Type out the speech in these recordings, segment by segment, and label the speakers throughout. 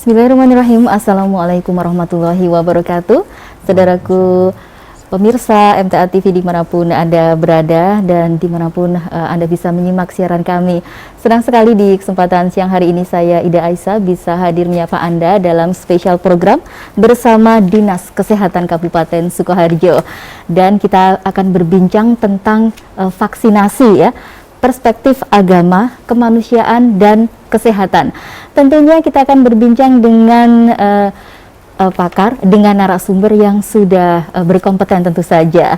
Speaker 1: Bismillahirrahmanirrahim. Assalamualaikum warahmatullahi wabarakatuh. Saudaraku pemirsa MTA TV dimanapun Anda berada dan dimanapun Anda bisa menyimak siaran kami. Senang sekali di kesempatan siang hari ini saya Ida Aisyah bisa hadir menyapa Anda dalam spesial program bersama Dinas Kesehatan Kabupaten Sukoharjo. Dan kita akan berbincang tentang vaksinasi ya, perspektif agama, kemanusiaan, dan kesehatan. Tentunya kita akan berbincang dengan pakar, dengan narasumber yang sudah berkompeten tentu saja.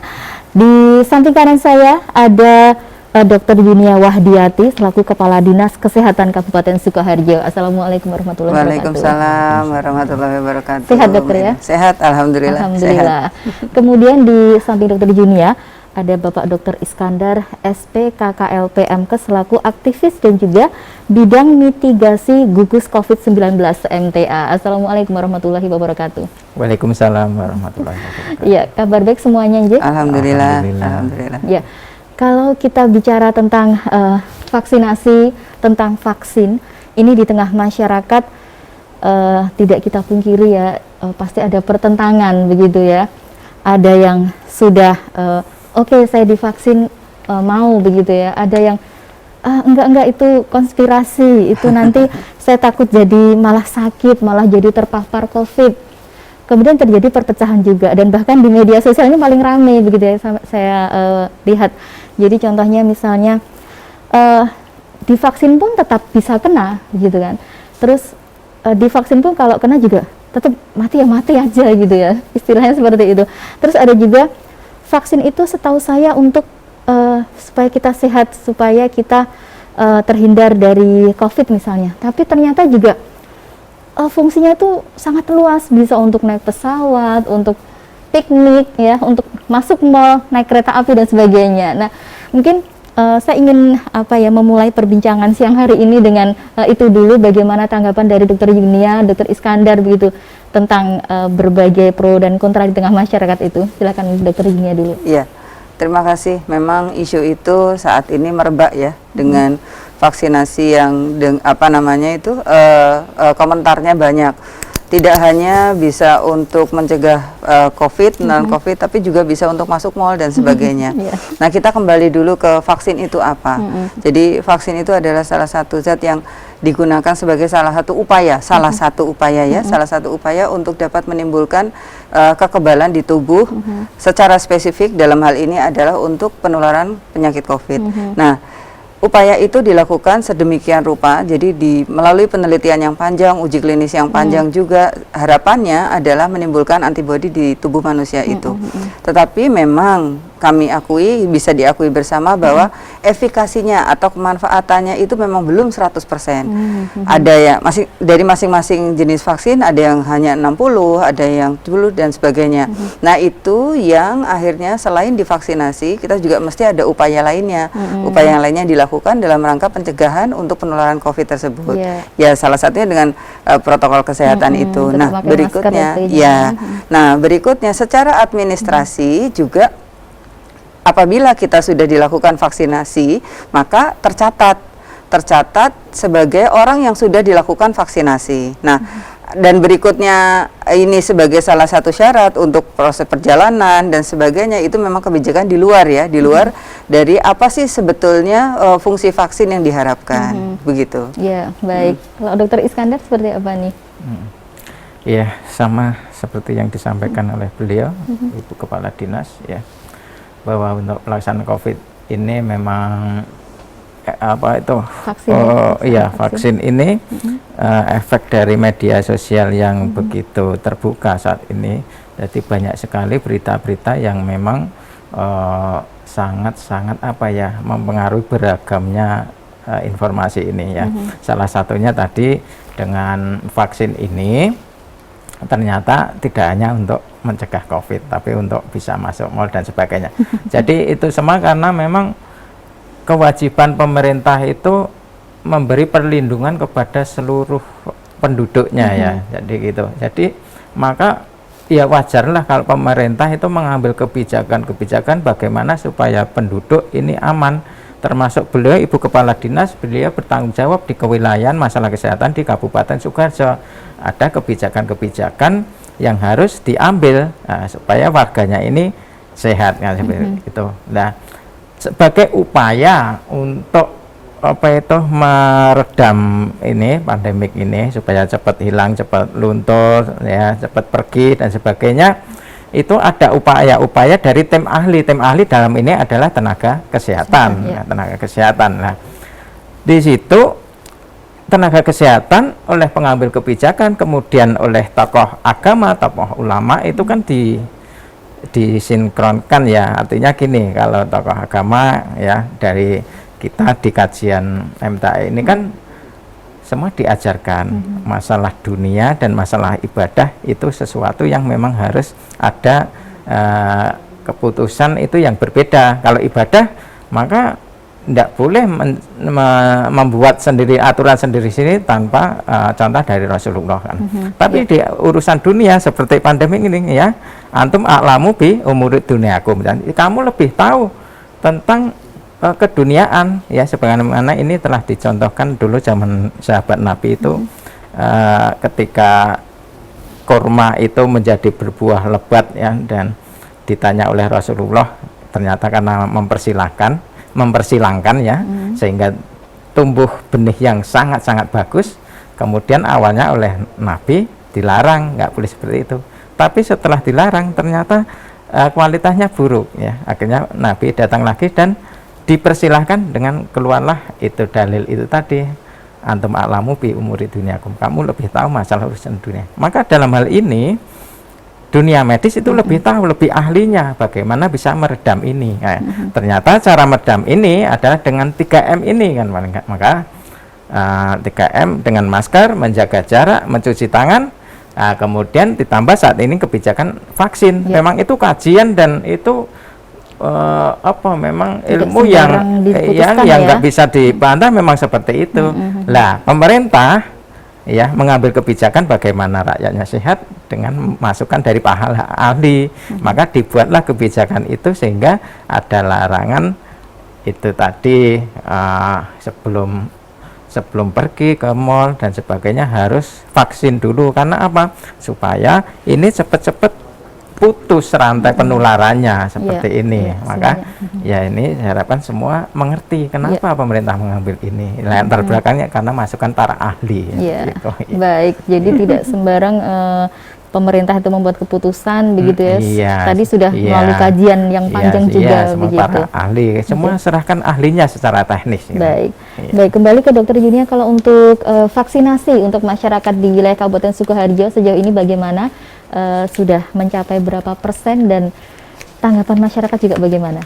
Speaker 1: Di samping kanan saya ada Dr. Yunia Wahdiati selaku Kepala Dinas Kesehatan Kabupaten Sukoharjo. Assalamualaikum warahmatullahi wabarakatuh.
Speaker 2: Waalaikumsalam warahmatullahi wabarakatuh.
Speaker 1: Sehat dokter ya?
Speaker 2: Sehat, alhamdulillah.
Speaker 1: Alhamdulillah. Sehat. Kemudian di samping Dr. Yunia ada Bapak Dr. Iskandar, SP KKLP MKes selaku aktivis dan juga bidang mitigasi gugus COVID-19 MTA. Assalamualaikum warahmatullahi wabarakatuh.
Speaker 3: Waalaikumsalam warahmatullahi wabarakatuh.
Speaker 1: Ya, kabar baik semuanya, Nje?
Speaker 2: Alhamdulillah. Alhamdulillah.
Speaker 1: Ya, kalau kita bicara tentang vaksinasi, tentang vaksin, ini di tengah masyarakat tidak kita pungkiri ya, pasti ada pertentangan begitu ya. Ada yang sudah oke, saya divaksin mau begitu ya. Ada yang enggak itu konspirasi, itu nanti saya takut jadi malah sakit, malah jadi terpapar COVID. Kemudian terjadi perpecahan juga dan bahkan di media sosial ini paling ramai begitu ya saya lihat. Jadi contohnya misalnya divaksin pun tetap bisa kena gitu kan. Terus divaksin pun kalau kena juga tetap mati ya mati aja gitu ya. Istilahnya seperti itu. Terus ada juga vaksin itu setahu saya untuk supaya kita sehat, supaya kita terhindar dari COVID misalnya. Tapi ternyata juga fungsinya itu sangat luas, bisa untuk naik pesawat, untuk piknik ya, untuk masuk mall, naik kereta api dan sebagainya. Nah, mungkin saya ingin memulai perbincangan siang hari ini dengan itu dulu, bagaimana tanggapan dari Dr. Yunia, Dr. Iskandar begitu tentang berbagai pro dan kontra di tengah masyarakat itu. Silakan Dr. Yunia dulu.
Speaker 2: Iya, terima kasih. Memang isu itu saat ini merebak ya dengan vaksinasi yang komentarnya banyak. Tidak hanya bisa untuk mencegah COVID, non-COVID, tapi juga bisa untuk masuk mal dan sebagainya. Nah, kita kembali dulu ke vaksin itu apa. Jadi vaksin itu adalah salah satu zat yang digunakan sebagai salah satu upaya untuk dapat menimbulkan kekebalan di tubuh secara spesifik. Dalam hal ini adalah untuk penularan penyakit COVID. Nah, upaya itu dilakukan sedemikian rupa, jadi melalui penelitian yang panjang, uji klinis yang panjang juga, harapannya adalah menimbulkan antibodi di tubuh manusia itu. Tetapi memang kami akui, bisa diakui bersama bahwa efikasinya atau kemanfaatannya itu memang belum 100%. Ada yang dari masing-masing jenis vaksin, ada yang hanya 60, ada yang 70 dan sebagainya. Nah, itu yang akhirnya selain divaksinasi, kita juga mesti ada upaya lainnya. Upaya yang lainnya dilakukan dalam rangka pencegahan untuk penularan COVID tersebut. Ya, salah satunya dengan protokol kesehatan itu. Nah, berikutnya berikutnya secara administrasi juga, apabila kita sudah dilakukan vaksinasi, maka tercatat sebagai orang yang sudah dilakukan vaksinasi. Nah, dan berikutnya ini sebagai salah satu syarat untuk proses perjalanan dan sebagainya, itu memang kebijakan di luar ya, di luar dari apa sih sebetulnya fungsi vaksin yang diharapkan, begitu.
Speaker 1: Ya, baik. Kalau Dr. Iskandar seperti apa nih?
Speaker 3: Ya, sama seperti yang disampaikan oleh beliau, Ibu Kepala Dinas ya, bahwa untuk pelaksanaan COVID ini memang vaksin ini efek dari media sosial yang begitu terbuka saat ini. Jadi banyak sekali berita-berita yang memang sangat-sangat mempengaruhi beragamnya informasi ini ya. Salah satunya tadi dengan vaksin ini ternyata tidak hanya untuk mencegah COVID, tapi untuk bisa masuk mal dan sebagainya. Jadi itu semua karena memang kewajiban pemerintah itu memberi perlindungan kepada seluruh penduduknya ya. Jadi gitu. Jadi maka ya wajarlah kalau pemerintah itu mengambil kebijakan-kebijakan bagaimana supaya penduduk ini aman termasuk beliau Ibu Kepala Dinas, beliau bertanggung jawab di kewilayahan masalah kesehatan di Kabupaten Sukoharjo. Ada kebijakan-kebijakan yang harus diambil supaya warganya ini sehat kan, seperti itu. Nah, sebagai upaya untuk meredam ini pandemik ini supaya cepat hilang, cepat luntur, ya, cepat pergi dan sebagainya, itu ada upaya-upaya dari tim ahli. Tim ahli dalam ini adalah tenaga kesehatan, ya, tenaga kesehatan. Nah, di situ tenaga kesehatan oleh pengambil kebijakan, kemudian oleh tokoh agama, tokoh ulama itu kan disinkronkan ya. Artinya gini, kalau tokoh agama ya dari kita di kajian MTA ini kan semua diajarkan masalah dunia dan masalah ibadah itu sesuatu yang memang harus ada keputusan itu yang berbeda. Kalau ibadah maka tidak boleh membuat sendiri aturan sendiri sini tanpa contoh dari Rasulullah kan. Tapi di urusan dunia seperti pandemi ini ya, antum a'lamu bi umurid dunyakum, dan kamu lebih tahu tentang keduniaan ya, sebagaimana ini telah dicontohkan dulu zaman sahabat Nabi itu ketika kurma itu menjadi berbuah lebat ya, dan ditanya oleh Rasulullah, ternyata karena mempersilangkan ya, sehingga tumbuh benih yang sangat-sangat bagus. Kemudian awalnya oleh Nabi dilarang, nggak boleh seperti itu. Tapi setelah dilarang ternyata kualitasnya buruk ya. Akhirnya Nabi datang lagi dan dipersilahkan dengan keluarlah itu dalil itu tadi, antum a'lamu bi umuri dunyakum, kamu lebih tahu masalah urusan dunia. Maka dalam hal ini dunia medis itu lebih tahu, lebih ahlinya bagaimana bisa meredam ini. Nah, ternyata cara meredam ini adalah dengan 3M ini kan. Maka 3M dengan masker, menjaga jarak, mencuci tangan, kemudian ditambah saat ini kebijakan vaksin. Memang itu kajian dan itu memang ilmu yang nggak bisa dibantah, memang seperti itu. Lah, pemerintah ya mengambil kebijakan bagaimana rakyatnya sehat dengan masukan dari para ahli. Maka dibuatlah kebijakan itu sehingga ada larangan itu tadi, sebelum pergi ke mall dan sebagainya harus vaksin dulu. Karena apa? Supaya ini cepat-cepat putus rantai penularannya seperti ini. Maka ya ini saya harapkan semua mengerti kenapa pemerintah mengambil ini. Latar belakangnya karena masukan para ahli. Gitu.
Speaker 1: Baik, jadi tidak sembarang pemerintah itu membuat keputusan begitu ya. Tadi sudah melalui kajian yang panjang juga
Speaker 3: semua
Speaker 1: begitu.
Speaker 3: Para ahli, semua serahkan ahlinya secara teknis.
Speaker 1: Baik. Baik, kembali ke Dokter Junia, kalau untuk vaksinasi untuk masyarakat di wilayah Kabupaten Sukoharjo sejauh ini bagaimana? Sudah mencapai berapa persen dan tanggapan masyarakat juga bagaimana?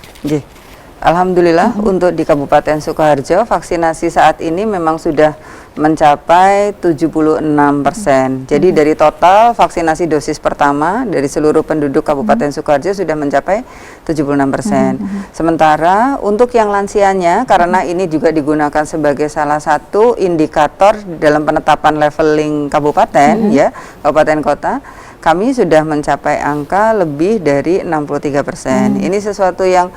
Speaker 2: Alhamdulillah untuk di Kabupaten Sukoharjo vaksinasi saat ini memang sudah mencapai 76%. Jadi dari total vaksinasi dosis pertama dari seluruh penduduk Kabupaten Sukoharjo sudah mencapai 76%. Sementara untuk yang lansianya, karena ini juga digunakan sebagai salah satu indikator dalam penetapan leveling kabupaten ya, kabupaten kota, kami sudah mencapai angka lebih dari 63%. Ini sesuatu yang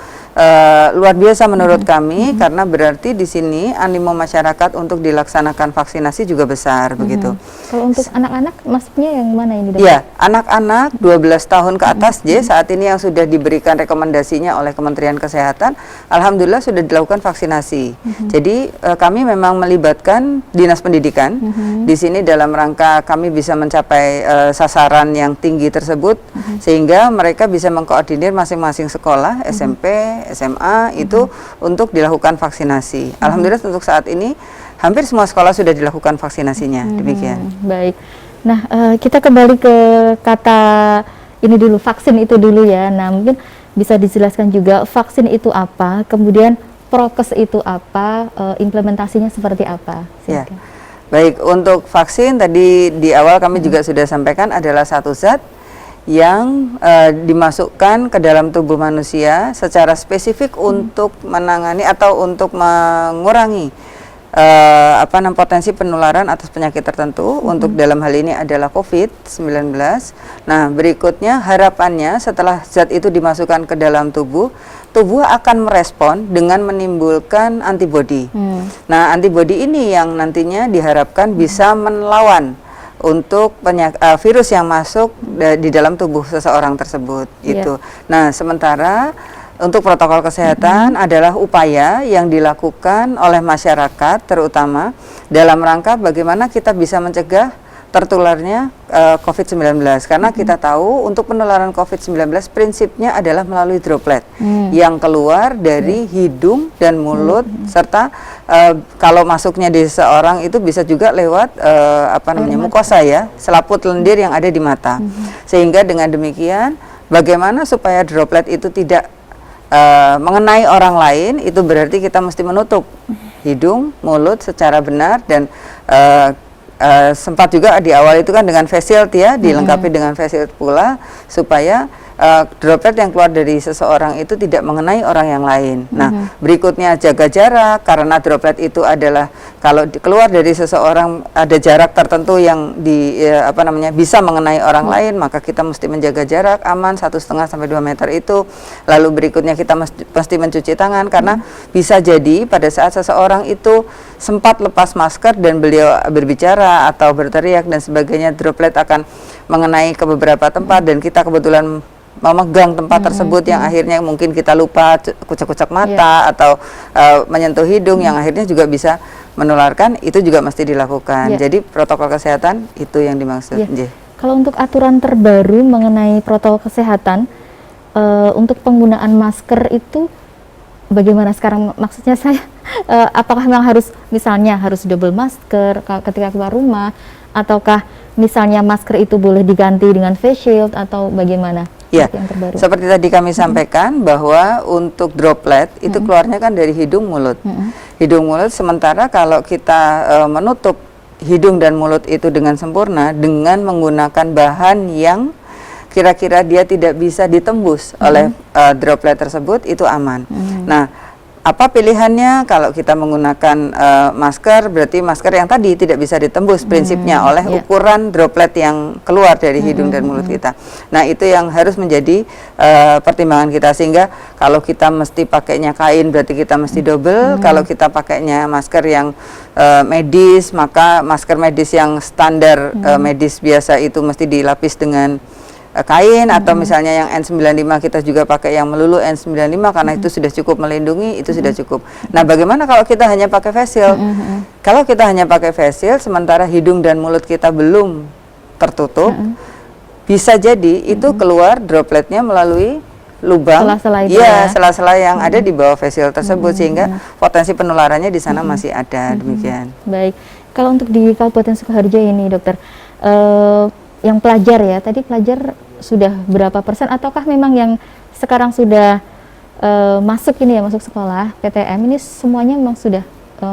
Speaker 2: luar biasa menurut kami, karena berarti di sini animo masyarakat untuk dilaksanakan vaksinasi juga besar begitu.
Speaker 1: Kalau untuk anak-anak maksudnya yang mana ini, Dok?
Speaker 2: Ya, anak-anak 12 tahun ke atas saat ini yang sudah diberikan rekomendasinya oleh Kementerian Kesehatan, alhamdulillah sudah dilakukan vaksinasi. Jadi kami memang melibatkan Dinas Pendidikan di sini dalam rangka kami bisa mencapai sasaran yang tinggi tersebut, sehingga mereka bisa mengkoordinir masing-masing sekolah SMP, SMA itu untuk dilakukan vaksinasi. Alhamdulillah untuk saat ini hampir semua sekolah sudah dilakukan vaksinasinya. Demikian.
Speaker 1: Baik. Nah, kita kembali ke kata ini dulu, vaksin itu dulu ya. Nah, mungkin bisa dijelaskan juga vaksin itu apa, kemudian prokes itu apa, implementasinya seperti apa?
Speaker 2: Ya. Baik, untuk vaksin tadi di awal kami juga sudah sampaikan adalah satu zat yang dimasukkan ke dalam tubuh manusia secara spesifik untuk menangani atau untuk mengurangi potensi penularan atas penyakit tertentu untuk dalam hal ini adalah COVID-19. Nah, berikutnya harapannya setelah zat itu dimasukkan ke dalam tubuh akan merespon dengan menimbulkan antibodi. Nah, antibodi ini yang nantinya diharapkan bisa melawan untuk virus yang masuk di dalam tubuh seseorang tersebut. Itu. Nah, sementara untuk protokol kesehatan adalah upaya yang dilakukan oleh masyarakat terutama dalam rangka bagaimana kita bisa mencegah tertularnya COVID-19, karena kita tahu untuk penularan COVID-19 prinsipnya adalah melalui droplet yang keluar dari hidung dan mulut, serta kalau masuknya di seseorang itu bisa juga lewat mukosa ya, selaput lendir yang ada di mata. Sehingga dengan demikian bagaimana supaya droplet itu tidak mengenai orang lain, itu berarti kita mesti menutup hidung, mulut secara benar, dan sempat juga di awal itu kan dengan face shield ya, dilengkapi dengan face shield pula supaya droplet yang keluar dari seseorang itu tidak mengenai orang yang lain. Nah, berikutnya jaga jarak, karena droplet itu adalah kalau keluar dari seseorang ada jarak tertentu yang bisa mengenai orang lain, maka kita mesti menjaga jarak aman 1,5 sampai 2 meter itu. Lalu berikutnya kita mesti mencuci tangan, karena bisa jadi pada saat seseorang itu sempat lepas masker dan beliau berbicara atau berteriak dan sebagainya, droplet akan mengenai ke beberapa tempat dan kita kebetulan memegang tempat tersebut yang akhirnya mungkin kita lupa kucek-kucek mata atau menyentuh hidung yang akhirnya juga bisa menularkan, itu juga mesti dilakukan. Jadi protokol kesehatan itu yang dimaksud.
Speaker 1: Kalau untuk aturan terbaru mengenai protokol kesehatan untuk penggunaan masker itu bagaimana sekarang? Maksudnya saya apakah memang harus misalnya harus double masker ketika keluar rumah, ataukah misalnya masker itu boleh diganti dengan face shield atau bagaimana?
Speaker 2: Ya, seperti tadi kami sampaikan bahwa untuk droplet itu keluarnya kan dari hidung mulut. Hidung mulut, sementara kalau kita menutup hidung dan mulut itu dengan sempurna dengan menggunakan bahan yang kira-kira dia tidak bisa ditembus oleh droplet tersebut, itu aman. Nah, apa pilihannya? Kalau kita menggunakan masker, berarti masker yang tadi tidak bisa ditembus prinsipnya oleh ukuran droplet yang keluar dari hidung dan mulut kita. Nah, itu yang harus menjadi pertimbangan kita, sehingga kalau kita mesti pakainya kain berarti kita mesti double. Kalau kita pakainya masker yang medis, maka masker medis yang standar medis biasa itu mesti dilapis dengan kain, atau misalnya yang N95 kita juga pakai yang melulu N95 karena itu sudah cukup melindungi, itu sudah cukup. Nah, bagaimana kalau kita hanya pakai face shield? Kalau kita hanya pakai face shield sementara hidung dan mulut kita belum tertutup, bisa jadi itu keluar dropletnya melalui lubang, sela-sela yang ada di bawah face shield tersebut, sehingga potensi penularannya di sana masih ada. Demikian.
Speaker 1: Baik, kalau untuk di Kabupaten Sukoharjo ini, dokter, yang pelajar ya, tadi pelajar sudah berapa persen, ataukah memang yang sekarang sudah masuk ini ya, masuk sekolah PTM ini semuanya memang sudah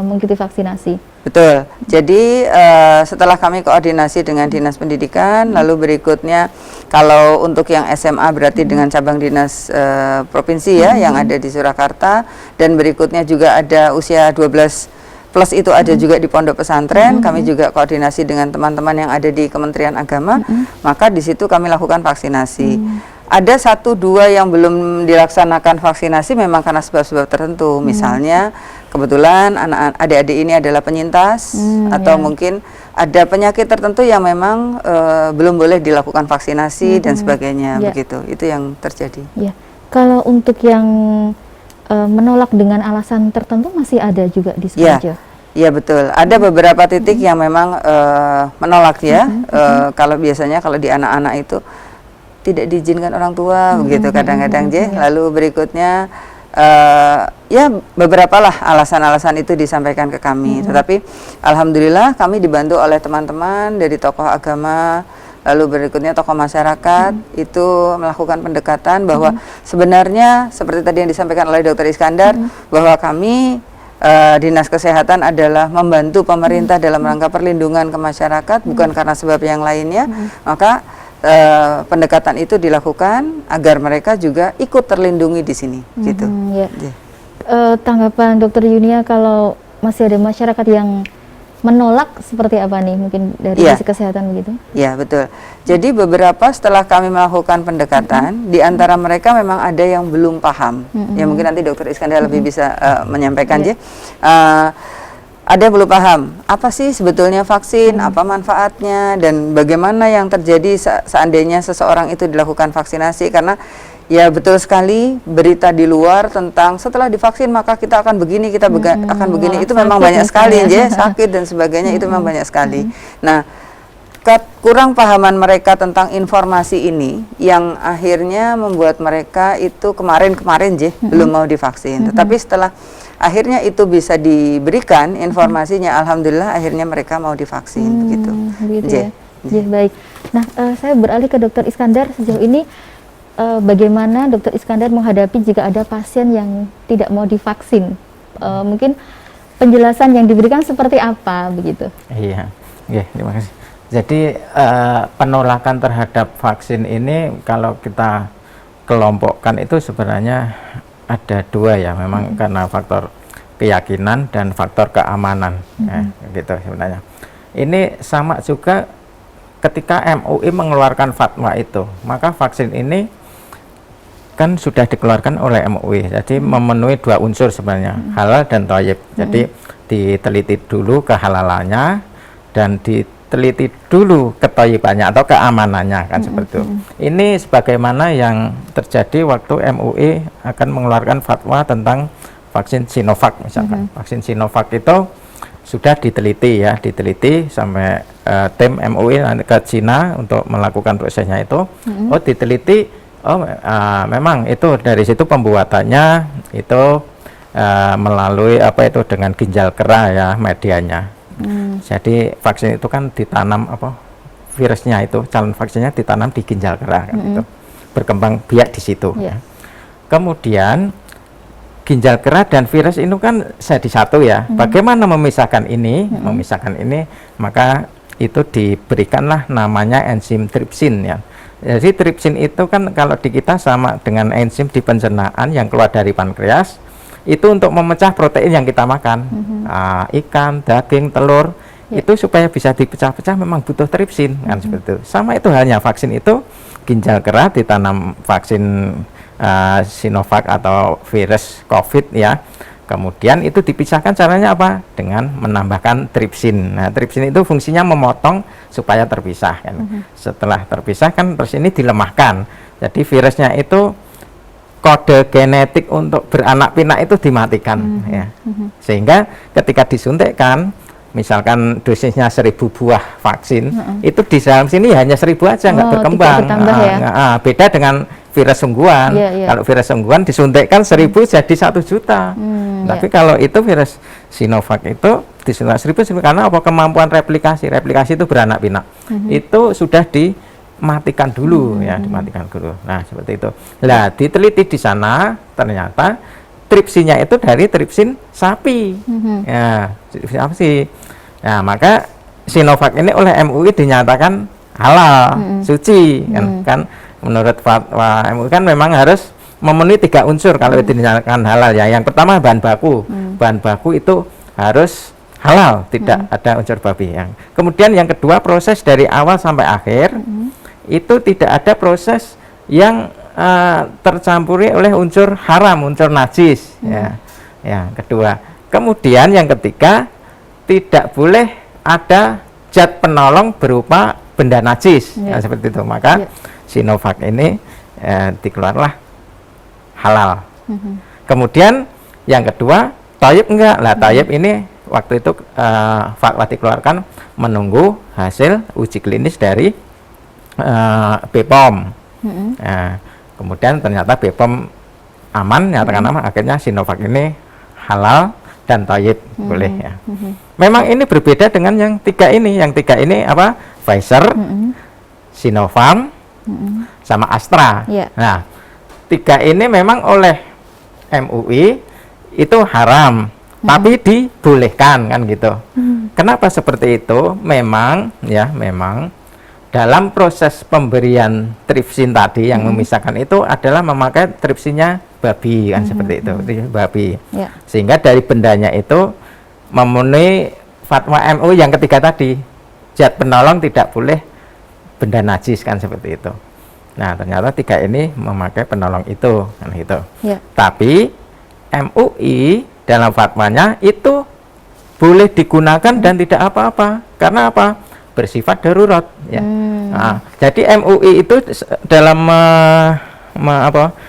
Speaker 1: mengikuti vaksinasi?
Speaker 2: Betul. Jadi setelah kami koordinasi dengan Dinas Pendidikan, lalu berikutnya kalau untuk yang SMA berarti dengan cabang dinas provinsi ya yang ada di Surakarta, dan berikutnya juga ada usia 12 plus itu ada juga di pondok pesantren. Kami juga koordinasi dengan teman-teman yang ada di Kementerian Agama, maka di situ kami lakukan vaksinasi. Ada 1-2 yang belum dilaksanakan vaksinasi memang karena sebab-sebab tertentu, misalnya kebetulan adik-adik ini adalah penyintas, atau mungkin ada penyakit tertentu yang memang belum boleh dilakukan vaksinasi dan sebagainya, begitu. Itu yang terjadi.
Speaker 1: Kalau untuk yang menolak dengan alasan tertentu masih ada juga di Sukoharjo?
Speaker 2: Iya betul, ada beberapa titik yang memang menolak ya. Kalau biasanya kalau di anak-anak itu tidak diizinkan orang tua, begitu kadang-kadang Lalu berikutnya ya beberapa lah alasan-alasan itu disampaikan ke kami. Tetapi alhamdulillah kami dibantu oleh teman-teman dari tokoh agama, lalu berikutnya tokoh masyarakat itu melakukan pendekatan bahwa sebenarnya seperti tadi yang disampaikan oleh Dr. Iskandar, bahwa kami Dinas Kesehatan adalah membantu pemerintah dalam rangka perlindungan ke masyarakat, bukan karena sebab yang lainnya. Maka pendekatan itu dilakukan agar mereka juga ikut terlindungi di sini, gitu.
Speaker 1: Tanggapan Dr. Yunia, kalau masih ada masyarakat yang menolak seperti apa nih, mungkin dari sisi kesehatan begitu?
Speaker 2: Ya, betul. Jadi beberapa setelah kami melakukan pendekatan, di antara mereka memang ada yang belum paham. Ya mungkin nanti Dokter Iskandar lebih bisa menyampaikan aja. Ada yang belum paham, apa sih sebetulnya vaksin, apa manfaatnya, dan bagaimana yang terjadi seandainya seseorang itu dilakukan vaksinasi. Karena ya betul sekali berita di luar tentang setelah divaksin maka kita akan begini, kita akan begini, itu memang banyak sekali ya, sakit dan sebagainya, itu memang banyak sekali. Nah, kurang pahaman mereka tentang informasi ini yang akhirnya membuat mereka itu kemarin belum mau divaksin. Tetapi setelah akhirnya itu bisa diberikan informasinya, alhamdulillah akhirnya mereka mau divaksin begitu.
Speaker 1: Ya. Baik. Nah, saya beralih ke Dokter Iskandar. Sejauh ini bagaimana Dokter Iskandar menghadapi jika ada pasien yang tidak mau divaksin? Mungkin penjelasan yang diberikan seperti apa begitu?
Speaker 3: Iya, terima kasih. Jadi penolakan terhadap vaksin ini kalau kita kelompokkan itu sebenarnya ada dua ya, memang karena faktor keyakinan dan faktor keamanan, gitu sebenarnya. Ini sama juga ketika MUI mengeluarkan fatwa itu, maka vaksin ini kan sudah dikeluarkan oleh MUI, jadi memenuhi dua unsur sebenarnya, halal dan thayyib. Jadi diteliti dulu kehalalannya dan diteliti dulu kethayyibannya atau keamanannya, kan seperti itu. Ini sebagaimana yang terjadi waktu MUI akan mengeluarkan fatwa tentang vaksin Sinovac misalkan. Vaksin Sinovac itu sudah diteliti sampai tim MUI ke Cina untuk melakukan prosesnya itu. Diteliti, memang itu dari situ pembuatannya itu melalui dengan ginjal kera ya medianya. Jadi vaksin itu kan ditanam virusnya itu, calon vaksinnya ditanam di ginjal kera kan, itu berkembang biak di situ. Kemudian ginjal kera dan virus itu kan jadi satu ya. Bagaimana memisahkan ini? Maka itu diberikanlah namanya enzim tripsin ya. Jadi tripsin itu kan kalau di kita sama dengan enzim di pencernaan yang keluar dari pankreas, itu untuk memecah protein yang kita makan, ikan, daging, telur, itu supaya bisa dipecah-pecah memang butuh tripsin, kan seperti itu. Sama itu halnya vaksin itu, ginjal kera ditanam vaksin Sinovac atau virus COVID ya. Kemudian itu dipisahkan, caranya apa? Dengan menambahkan tripsin. Nah, tripsin itu fungsinya memotong supaya terpisah kan. Setelah terpisah kan terus ini dilemahkan. Jadi virusnya itu kode genetik untuk beranak pinak itu dimatikan ya. Sehingga ketika disuntikkan, misalkan dosisnya 1000 buah vaksin, itu di dalam sini hanya 1000 aja, nggak berkembang. Beda dengan virus sungguhan. Kalau virus sungguhan disuntikkan 1000 jadi 1 juta. Tapi kalau itu virus Sinovac itu disuntik 1000 karena kemampuan replikasi itu beranak pinak. Itu sudah dimatikan dulu ya, dimatikan dulu. Nah, seperti itu. Lah, diteliti di sana ternyata tripsinnya itu dari tripsin sapi. Ya, tripsin sapi. Nah, maka Sinovac ini oleh MUI dinyatakan halal, suci kan. Menurut fatwa MUI kan memang harus memenuhi 3 unsur kalau itu dinyatakan halal ya. Yang pertama bahan baku. Bahan baku itu harus halal, tidak ada unsur babi. Kemudian yang kedua, proses dari awal sampai akhir itu tidak ada proses yang tercampuri oleh unsur haram, unsur najis ya. Yang kedua. Kemudian yang ketiga, tidak boleh ada zat penolong berupa benda najis seperti itu. Maka Sinovac ini dikeluarlah halal. Kemudian yang kedua, thayyib enggak. Lah, thayyib ini waktu itu fatwa dikeluarkan menunggu hasil uji klinis dari BPOM. Kemudian ternyata BPOM aman, nyatakan aman, akhirnya Sinovac ini halal dan thayyib boleh ya. Memang ini berbeda dengan yang 3 ini. Yang 3 ini apa? Pfizer, Sinopharm, sama Astra. Nah, 3 ini memang oleh MUI itu haram, tapi dibolehkan kan gitu. Kenapa seperti itu? Memang dalam proses pemberian tripsin tadi yang memisahkan itu adalah memakai tripsinnya babi kan, seperti itu, babi. Sehingga dari bendanya itu memenuhi fatwa MUI yang ketiga tadi, zat penolong tidak boleh benda najis kan seperti itu. Nah ternyata 3 ini memakai penolong itu kan gitu.
Speaker 1: Ya.
Speaker 3: Tapi MUI dalam fatwanya itu boleh digunakan dan tidak apa-apa. Karena apa? Bersifat darurat ya. Nah, jadi MUI itu dalam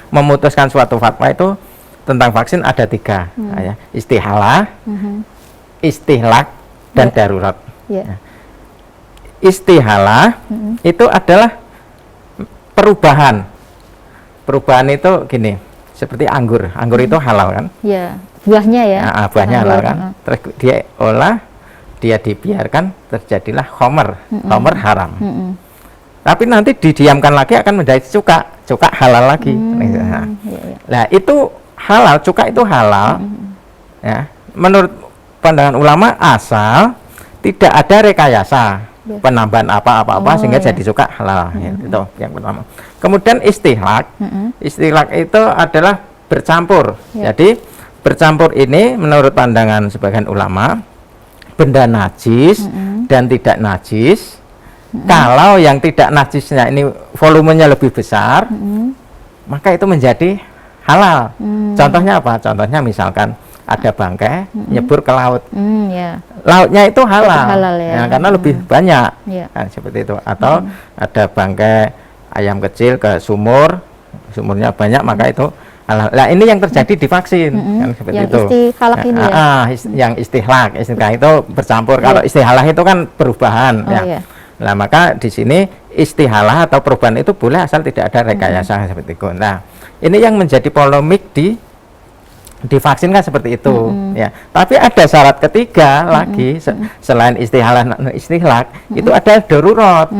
Speaker 3: memutuskan suatu fatwa itu tentang vaksin ada 3 ya. Istihalah, istihlak dan darurat.
Speaker 1: Ya.
Speaker 3: Istihalah itu adalah perubahan. Perubahan itu gini, seperti anggur. Anggur itu halal kan?
Speaker 1: Ya, buahnya ya.
Speaker 3: Nah, buahnya halal kan? Terus dia olah, dia dibiarkan, terjadilah khomer. Khomer haram. Tapi nanti didiamkan lagi akan menjadi cuka halal lagi. Nah, itu halal, cuka itu halal. Ya, menurut pandangan ulama asal tidak ada rekayasa. Penambahan apa sehingga jadi cuka halal ya, itu yang pertama. Kemudian istihlak. Istihlak itu adalah bercampur. Jadi bercampur ini menurut pandangan sebagian ulama benda najis dan tidak najis. Kalau yang tidak najisnya ini volumenya lebih besar, maka itu menjadi halal. Contohnya apa? Contohnya misalkan ada bangkai nyebur ke laut, lautnya itu halal ya, karena lebih banyak kan, seperti itu. Atau ada bangkai ayam kecil ke sumurnya banyak, maka itu halal. Nah ini yang terjadi di vaksin kan, seperti
Speaker 1: yang
Speaker 3: itu.
Speaker 1: Istihlak ini ya?
Speaker 3: Yang istihlak itu bercampur. Kalau istihalah itu kan perubahan ya. Nah maka di sini istihalah atau perubahan itu boleh asal tidak ada rekayasa seperti itu. Nah ini yang menjadi polemik di vaksin kan seperti itu ya. Tapi ada syarat ketiga lagi selain istihlak itu ada darurat.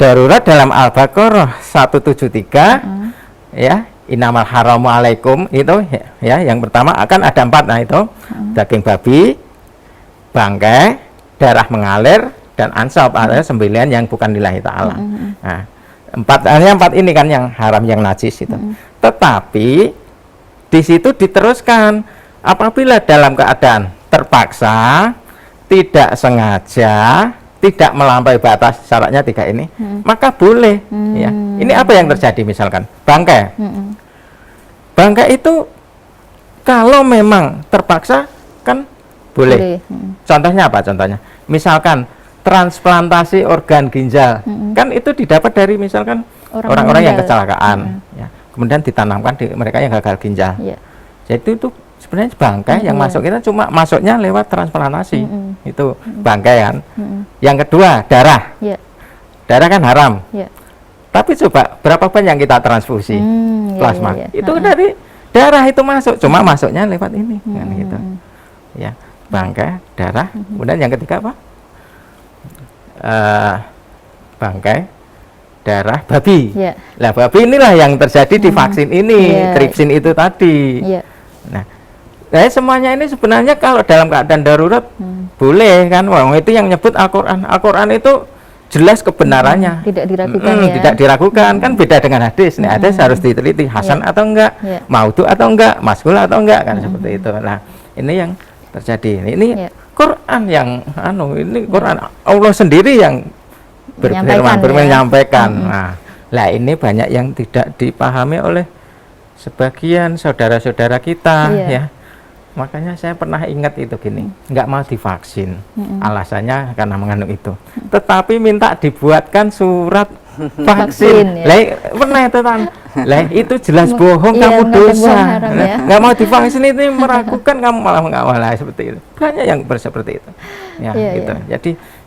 Speaker 3: Darurat dalam Al-Baqarah 173 ya, innamal haramu alaikum itu ya, yang pertama akan ada 4. Nah itu daging babi, bangkai, darah mengalir dan ansab, ada 9 yang bukan lillahi ta'ala. Nah, 4 ini kan yang haram, yang najis itu. Tetapi di situ diteruskan apabila dalam keadaan terpaksa, tidak sengaja, tidak melampaui batas, syaratnya 3 ini, maka boleh ya. Ini apa yang terjadi misalkan bangkai. Bangkai itu kalau memang terpaksa kan boleh. Contohnya apa? Contohnya misalkan transplantasi organ ginjal, kan itu didapat dari misalkan orang-orang yang kecelakaan ya. Kemudian ditanamkan di mereka yang gagal ginjal. Jadi itu sebenarnya bangkai yang masuk kita cuma masuknya lewat transplantasi. Itu bangkai kan. Yang kedua darah. Darah kan haram. Tapi coba berapa banyak yang kita transfusi plasma? Itu dari darah itu masuk, cuma masuknya lewat ini kan gitu. Ya, bangkai, darah. Kemudian yang ketiga apa? Bangkai, darah babi. Nah babi inilah yang terjadi di vaksin ini, tripsin itu tadi. Nah semuanya ini sebenarnya kalau dalam keadaan darurat boleh kan. Wah, itu yang nyebut Al-Quran. Al-Quran itu jelas kebenarannya,
Speaker 1: tidak diragukan ya.
Speaker 3: Tidak diragukan kan, beda dengan hadis. Nih hadis harus diteliti hasan atau enggak, maudhu atau enggak, mashhul atau enggak kan, seperti itu. Nah ini yang terjadi. Ini Quran yang ini Quran Allah sendiri yang menyampaikan. Nah, ini banyak yang tidak dipahami oleh sebagian saudara-saudara kita ya. Makanya saya pernah ingat itu gini, nggak mau divaksin, alasannya karena mengandung itu. Tetapi minta dibuatkan surat vaksin. Pernah itu kan? Itu jelas bohong, kamu dosa. Nggak mau divaksin itu meragukan, kamu malah mengawal seperti itu. Banyak yang seperti itu. Ya,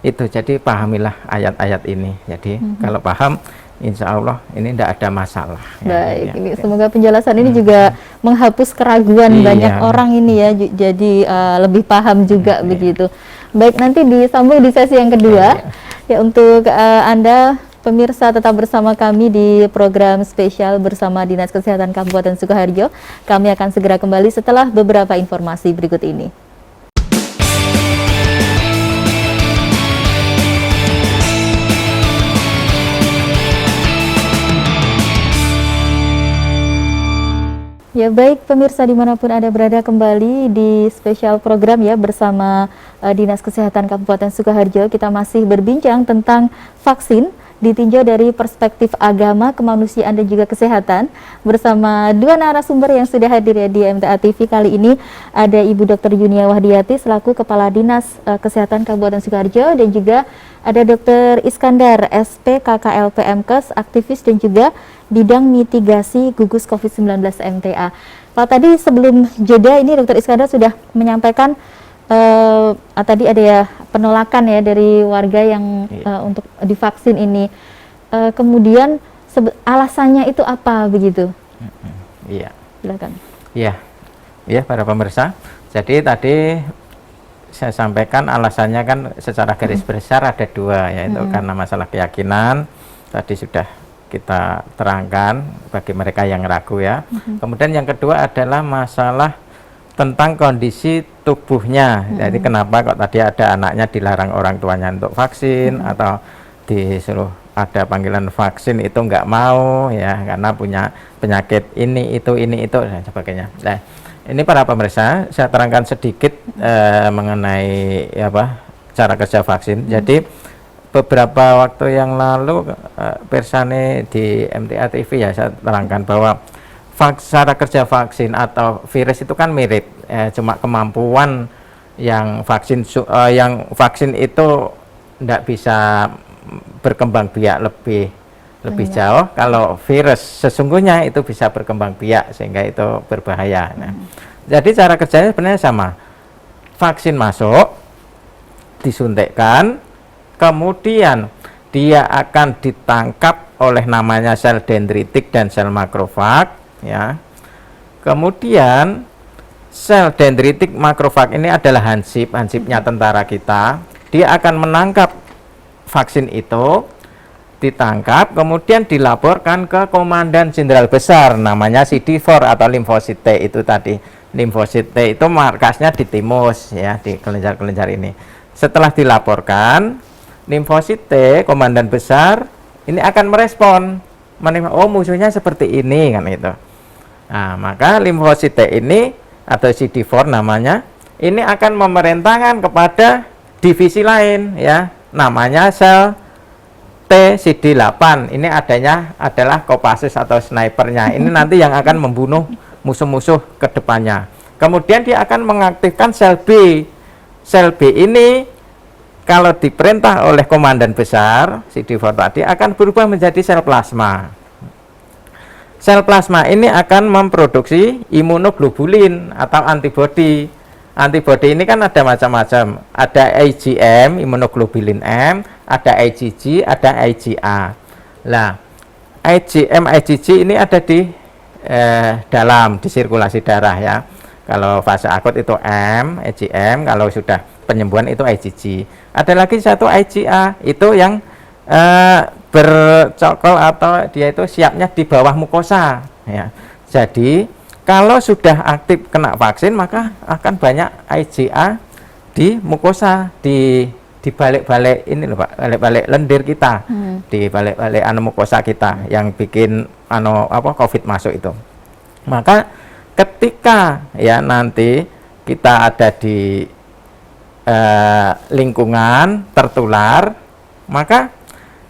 Speaker 3: gitu. Jadi pahamilah ayat-ayat ini. Jadi kalau paham, insya Allah ini tidak ada masalah.
Speaker 1: Baik, ini semoga penjelasan ini juga menghapus keraguan banyak orang ini ya. Jadi lebih paham juga begitu. Baik, nanti disambung di sesi yang kedua. Ya, untuk Anda pemirsa tetap bersama kami di program spesial bersama Dinas Kesehatan Kabupaten Sukoharjo. Kami akan segera kembali setelah beberapa informasi berikut ini. Ya baik pemirsa dimanapun Anda berada, kembali di spesial program ya bersama Dinas Kesehatan Kabupaten Sukoharjo. Kita masih berbincang tentang vaksin ditinjau dari perspektif agama, kemanusiaan dan juga kesehatan bersama dua narasumber yang sudah hadir ya di MTA TV. Kali ini ada Ibu Dr. Yunia Wahdiati selaku Kepala Dinas Kesehatan Kabupaten Sukoharjo dan juga ada Dr. Iskandar SP KKLP MKes, aktivis dan juga bidang mitigasi gugus COVID-19 MTA. Kalau tadi sebelum jeda ini Dr. Iskandar sudah menyampaikan tadi ada ya penolakan ya dari warga yang untuk divaksin ini. Kemudian alasannya itu apa begitu?
Speaker 3: Iya.
Speaker 1: Silakan.
Speaker 3: Iya. Iya para pemirsa. Jadi tadi saya sampaikan alasannya kan secara garis besar ada dua, yaitu karena masalah keyakinan. Tadi sudah kita terangkan bagi mereka yang ragu ya. Kemudian yang kedua adalah masalah tentang kondisi tubuhnya. Jadi kenapa kok tadi ada anaknya dilarang orang tuanya untuk vaksin atau disuruh ada panggilan vaksin itu nggak mau ya karena punya penyakit ini itu dan sebagainya. Nah, ini para pemirsa saya terangkan sedikit mengenai cara kerja vaksin. Jadi beberapa waktu yang lalu Persane di MTA TV ya saya terangkan bahwa cara kerja vaksin atau virus itu kan mirip, cuma kemampuan yang vaksin itu tidak bisa berkembang biak lebih jauh. Kalau virus sesungguhnya itu bisa berkembang biak sehingga itu berbahaya. Nah, jadi cara kerjanya sebenarnya sama. Vaksin masuk, disuntikkan, kemudian dia akan ditangkap oleh namanya sel dendritik dan sel makrofag. Ya, kemudian sel dendritik makrofag ini adalah hansipnya tentara kita. Dia akan menangkap vaksin itu, ditangkap, kemudian dilaporkan ke Komandan Jenderal Besar, namanya CD4 atau limfosit T itu tadi. Limfosit T itu markasnya di timus ya, di kelenjar-kelenjar ini. Setelah dilaporkan, limfosit T, Komandan Besar, ini akan merespon. Oh musuhnya seperti ini kan itu. Nah, maka limfosit T ini atau CD4 namanya ini akan memerintahkan kepada divisi lain ya, namanya sel T CD8. Ini adalah Kopassus atau snipernya. Ini nanti yang akan membunuh musuh-musuh ke depannya. Kemudian dia akan mengaktifkan sel B. Sel B ini kalau diperintah oleh komandan besar CD4 tadi akan berubah menjadi sel plasma. Sel plasma ini akan memproduksi imunoglobulin atau antibodi. Antibodi ini kan ada macam-macam. Ada IgM, imunoglobulin M, ada IgG, ada IgA. Nah, IgM, IgG ini ada di di sirkulasi darah ya. Kalau fase akut itu M, IgM, kalau sudah penyembuhan itu IgG. Ada lagi satu IgA, itu yang bercokol atau dia itu siapnya di bawah mukosa ya. Jadi kalau sudah aktif kena vaksin maka akan banyak IgA di mukosa, di balik-balik ini loh Pak, balik-balik lendir kita, di balik-balik mukosa kita yang bikin COVID masuk itu. Maka ketika ya nanti kita ada di lingkungan tertular, maka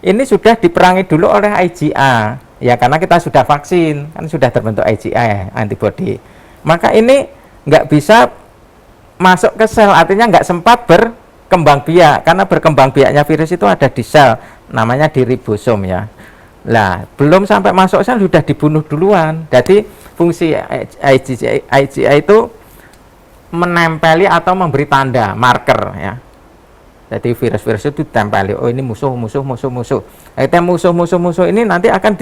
Speaker 3: ini sudah diperangi dulu oleh IgA ya, karena kita sudah vaksin kan sudah terbentuk IgA ya, antibody. Maka ini nggak bisa masuk ke sel, artinya nggak sempat berkembang biak, karena berkembang biaknya virus itu ada di sel, namanya di ribosom ya. Lah belum sampai masuk sel sudah dibunuh duluan. Jadi fungsi IgA itu menempeli atau memberi tanda marker ya. Jadi virus-virus itu ditempeli, oh ini musuh. Akhirnya musuh ini nanti akan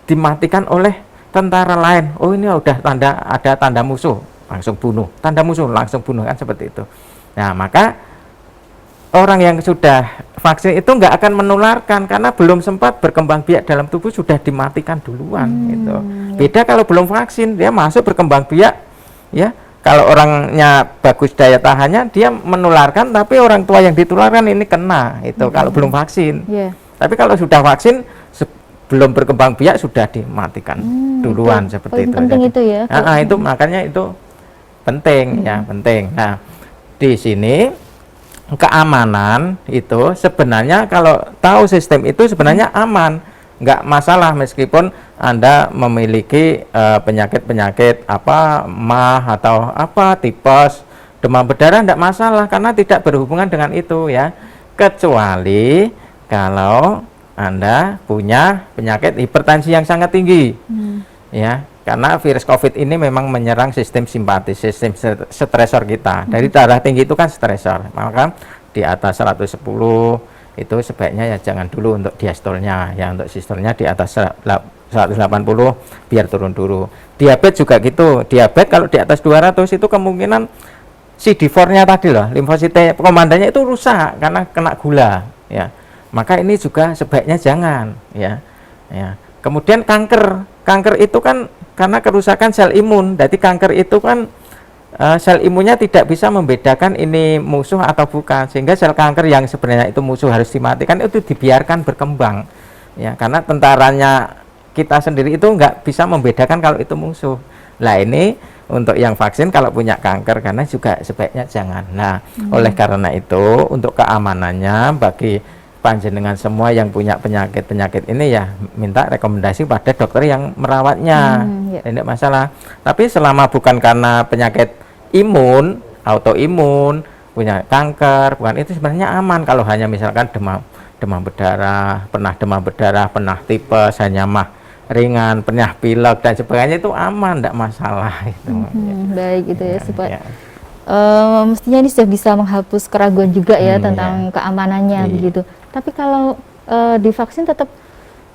Speaker 3: dimatikan oleh tentara lain. Oh ini udah ada tanda musuh, langsung bunuh. Tanda musuh langsung bunuh, kan seperti itu. Nah maka orang yang sudah vaksin itu nggak akan menularkan karena belum sempat berkembang biak dalam tubuh, sudah dimatikan duluan gitu. Beda kalau belum vaksin, dia masuk berkembang biak ya. Kalau orangnya bagus daya tahannya, dia menularkan, tapi orang tua yang ditularkan ini kena itu kalau belum vaksin. Tapi kalau sudah vaksin belum berkembang biak sudah dimatikan duluan seperti itu.
Speaker 1: Penting
Speaker 3: Jadi,
Speaker 1: itu ya.
Speaker 3: itu makanya itu penting ya, penting. Nah, di sini keamanan itu sebenarnya kalau tahu sistem itu sebenarnya aman, nggak masalah meskipun Anda memiliki penyakit-penyakit apa MAH atau apa tipes, demam berdarah, nggak masalah karena tidak berhubungan dengan itu ya, kecuali kalau Anda punya penyakit hipertensi yang sangat tinggi ya, karena virus COVID ini memang menyerang sistem simpatis, sistem stresor kita. Dari darah tinggi itu kan stresor, maka di atas 110 itu sebaiknya ya jangan dulu untuk diastolnya ya, untuk sistolnya di atas 180 biar turun dulu. Diabetes juga gitu, diabetes kalau di atas 200 itu kemungkinan CD4-nya tadi loh, limfosite komandannya itu rusak karena kena gula ya. Maka ini juga sebaiknya jangan ya. Kemudian kanker itu kan karena kerusakan sel imun. Jadi kanker itu kan sel imunnya tidak bisa membedakan ini musuh atau bukan, sehingga sel kanker yang sebenarnya itu musuh harus dimatikan itu dibiarkan berkembang ya, karena tentaranya kita sendiri itu nggak bisa membedakan kalau itu musuh. Nah ini untuk yang vaksin kalau punya kanker karena juga sebaiknya jangan. Nah oleh karena itu untuk keamanannya bagi panjenengan semua yang punya penyakit-penyakit ini ya minta rekomendasi pada dokter yang merawatnya, tidak masalah. Tapi selama bukan karena penyakit imun, autoimun, punya kanker, bukan, itu sebenarnya aman. Kalau hanya misalkan demam berdarah, pernah tipes, hanya mah ringan, pernah pilek dan sebagainya, itu aman, tidak masalah itu.
Speaker 1: Baik itu ya, supaya mestinya ini sudah bisa menghapus keraguan juga ya tentang keamanannya begitu. Tapi kalau divaksin tetap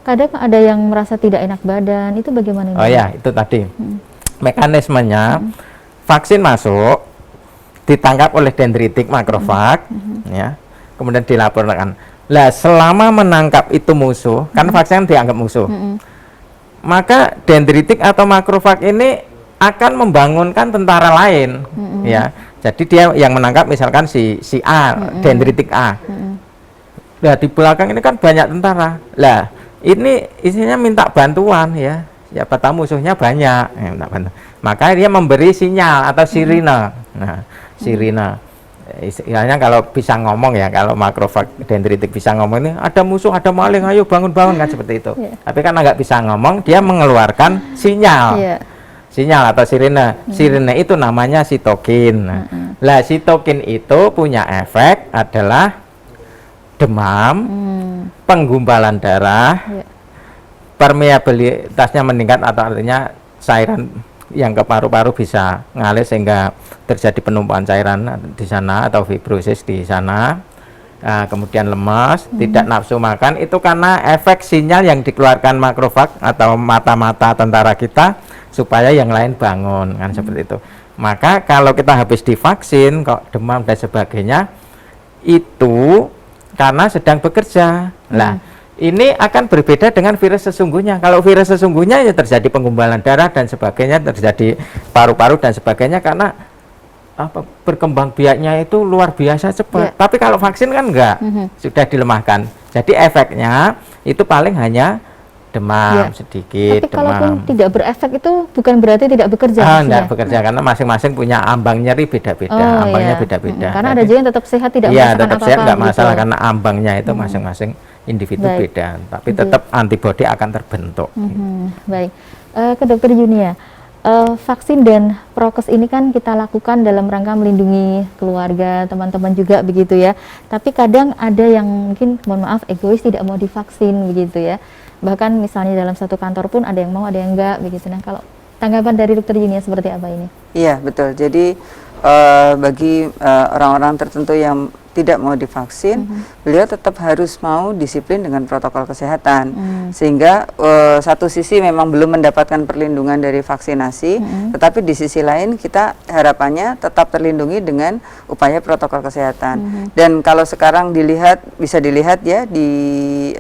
Speaker 1: kadang ada yang merasa tidak enak badan, itu bagaimana?
Speaker 3: Oh ya, itu tadi mekanismenya vaksin masuk, ditangkap oleh dendritik makrofag, ya, kemudian dilaporkan. Lah selama menangkap itu musuh, kan vaksin dianggap musuh, maka dendritik atau makrofag ini akan membangunkan tentara lain, ya. Jadi dia yang menangkap misalkan si A, dendritik A. Nah di belakang ini kan banyak tentara. Lah ini isinya minta bantuan ya. Ya tahu musuhnya banyak. Maka dia memberi sinyal atau sirine. Nah sirine. Istilahnya kalau bisa ngomong ya, kalau makrofag dendritik bisa ngomong ini ada musuh, ada maling, ayo bangun-bangun kan seperti itu. Tapi karena nggak bisa ngomong, dia mengeluarkan sinyal. Sinyal atau sirine. Sirine itu namanya sitokin. Lah sitokin itu punya efek adalah demam, penggumpalan darah, permeabilitasnya meningkat atau artinya cairan yang ke paru-paru bisa ngalir sehingga terjadi penumpukan cairan di sana atau fibrosis di sana. Kemudian lemas, tidak nafsu makan, itu karena efek sinyal yang dikeluarkan makrofag atau mata-mata tentara kita supaya yang lain bangun kan seperti itu. Maka kalau kita habis divaksin kok demam dan sebagainya itu karena sedang bekerja. Lah ini akan berbeda dengan virus sesungguhnya. Kalau virus sesungguhnya ya terjadi penggumpalan darah dan sebagainya, terjadi paru-paru dan sebagainya karena berkembang biaknya itu luar biasa cepat. Tapi kalau vaksin kan enggak, sudah dilemahkan. Jadi efeknya itu paling hanya demam sedikit.
Speaker 1: Tapi kalaupun tidak berefek itu bukan berarti tidak bekerja.
Speaker 3: Tidak bekerja karena masing-masing punya ambang nyeri beda-beda. Ambangnya beda-beda.
Speaker 1: Karena ada juga yang tetap sehat tidak merasakan
Speaker 3: tetap
Speaker 1: apa-apa.
Speaker 3: Sehat nggak masalah karena ambangnya itu masing-masing individu beda. Tapi tetap antibodi akan terbentuk.
Speaker 1: Baik, ke Dokter Junia. Vaksin dan prokes ini kan kita lakukan dalam rangka melindungi keluarga, teman-teman juga begitu ya. Tapi kadang ada yang mungkin, mohon maaf, egois tidak mau divaksin begitu ya. Bahkan misalnya dalam satu kantor pun ada yang mau, ada yang enggak begitu. Nah kalau tanggapan dari Dokter Junia seperti apa ini? Iya
Speaker 2: betul. Jadi bagi orang-orang tertentu yang tidak mau divaksin, beliau tetap harus mau disiplin dengan protokol kesehatan. Sehingga satu sisi memang belum mendapatkan perlindungan dari vaksinasi, tetapi di sisi lain kita harapannya tetap terlindungi dengan upaya protokol kesehatan. Dan kalau sekarang bisa dilihat ya di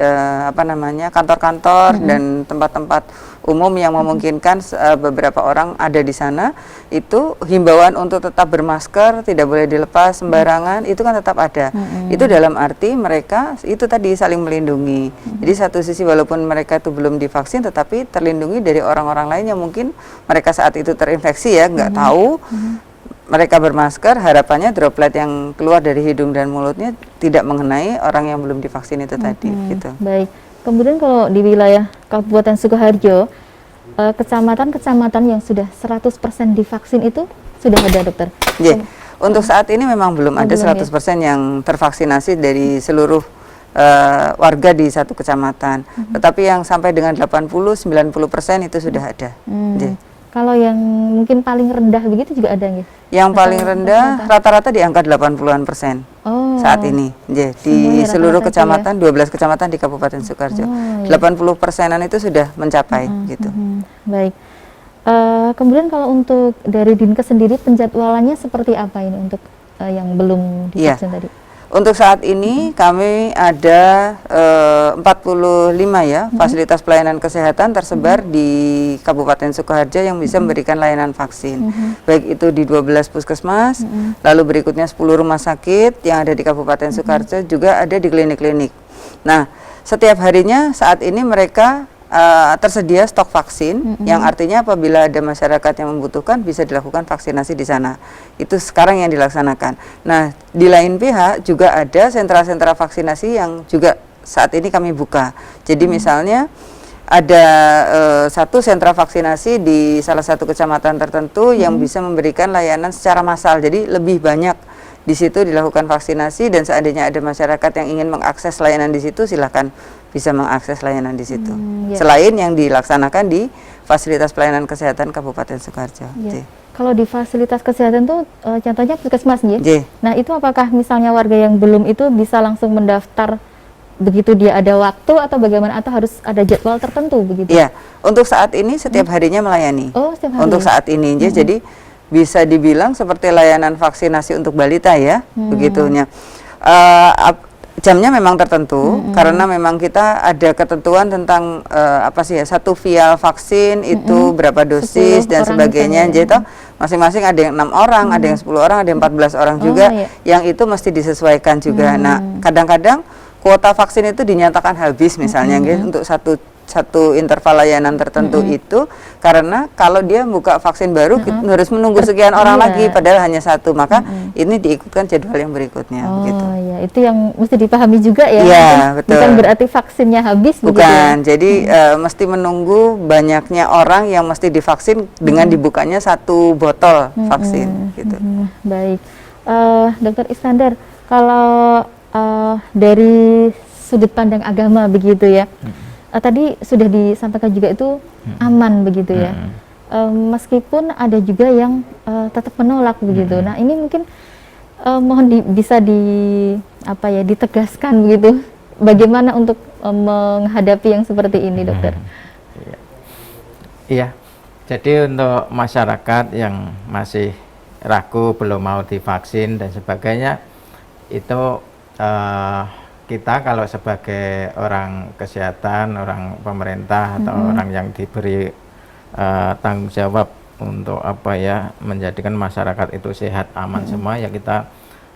Speaker 2: kantor-kantor dan tempat-tempat umum yang memungkinkan beberapa orang ada di sana, itu himbauan untuk tetap bermasker, tidak boleh dilepas sembarangan, itu kan tetap ada. Itu dalam arti mereka itu tadi saling melindungi. Jadi satu sisi walaupun mereka itu belum divaksin, tetapi terlindungi dari orang-orang lain yang mungkin mereka saat itu terinfeksi ya, nggak tahu. Mereka bermasker, harapannya droplet yang keluar dari hidung dan mulutnya tidak mengenai orang yang belum divaksin itu tadi. Gitu.
Speaker 1: Baik. Kemudian kalau di wilayah Kabupaten Sukoharjo, kecamatan-kecamatan yang sudah 100% divaksin itu sudah ada, dokter?
Speaker 2: Yeah. Untuk saat ini memang belum ada 100% yang tervaksinasi dari seluruh warga di satu kecamatan. Tetapi yang sampai dengan 80-90% itu sudah ada. Yeah.
Speaker 1: Kalau yang mungkin paling rendah begitu juga ada nggih? Yang
Speaker 2: paling rendah rata-rata di angka 80-an% saat ini. Di seluruh kecamatan, 12 kecamatan di Kabupaten Sukoharjo. 80%-an itu sudah mencapai gitu.
Speaker 1: Baik. Kemudian kalau untuk dari Dinkes sendiri penjadwalannya seperti apa ini untuk yang belum divaksin tadi?
Speaker 2: Untuk saat ini kami ada 45 ya fasilitas pelayanan kesehatan tersebar di Kabupaten Sukoharjo yang bisa memberikan layanan vaksin. Baik itu di 12 puskesmas, lalu berikutnya 10 rumah sakit yang ada di Kabupaten Sukoharjo, juga ada di klinik-klinik. Nah, setiap harinya saat ini mereka tersedia stok vaksin, yang artinya apabila ada masyarakat yang membutuhkan bisa dilakukan vaksinasi di sana. Itu sekarang yang dilaksanakan. Nah, di lain pihak juga ada sentra-sentra vaksinasi yang juga saat ini kami buka. Jadi misalnya ada satu sentra vaksinasi di salah satu kecamatan tertentu yang bisa memberikan layanan secara massal. Jadi lebih banyak di situ dilakukan vaksinasi, dan seandainya ada masyarakat yang ingin mengakses layanan di situ, silahkan bisa mengakses layanan di situ. Selain yang dilaksanakan di fasilitas pelayanan kesehatan Kabupaten Sukoharjo.
Speaker 1: Kalau di fasilitas kesehatan tuh contohnya puskesmas ya. Nah, itu apakah misalnya warga yang belum itu bisa langsung mendaftar begitu dia ada waktu, atau bagaimana, atau harus ada jadwal tertentu begitu?
Speaker 2: Iya, untuk saat ini setiap harinya melayani.
Speaker 1: Oh, setiap hari.
Speaker 2: Untuk saat ini, jadi bisa dibilang seperti layanan vaksinasi untuk balita ya, begitunya. Jamnya memang tertentu karena memang kita ada ketentuan tentang apa sih ya, satu vial vaksin itu berapa dosis dan sebagainya. Jadi masing-masing ada yang 6 orang, ada yang 10 orang, ada yang 14 orang juga, yang itu mesti disesuaikan juga. Nah, kadang-kadang kuota vaksin itu dinyatakan habis misalnya untuk satu interval layanan tertentu itu, karena kalau dia buka vaksin baru kita harus menunggu sekian orang lagi, padahal hanya satu, maka ini diikutkan jadwal yang berikutnya.
Speaker 1: Ya, itu yang mesti dipahami juga ya.
Speaker 2: Iya, betul.
Speaker 1: Bukan berarti vaksinnya habis.
Speaker 2: Bukan, jadi mesti menunggu banyaknya orang yang mesti divaksin dengan dibukanya satu botol vaksin. Gitu.
Speaker 1: Baik, Dokter Iskandar, kalau dari sudut pandang agama begitu ya, tadi sudah disampaikan juga itu aman begitu ya, meskipun ada juga yang tetap menolak begitu. Nah, ini mungkin mohon bisa ditegaskan begitu, bagaimana untuk menghadapi yang seperti ini, dokter?
Speaker 3: Iya, jadi untuk masyarakat yang masih ragu, belum mau divaksin dan sebagainya, itu kita kalau sebagai orang kesehatan, orang pemerintah atau orang yang diberi tanggung jawab untuk menjadikan masyarakat itu sehat, aman semua, ya kita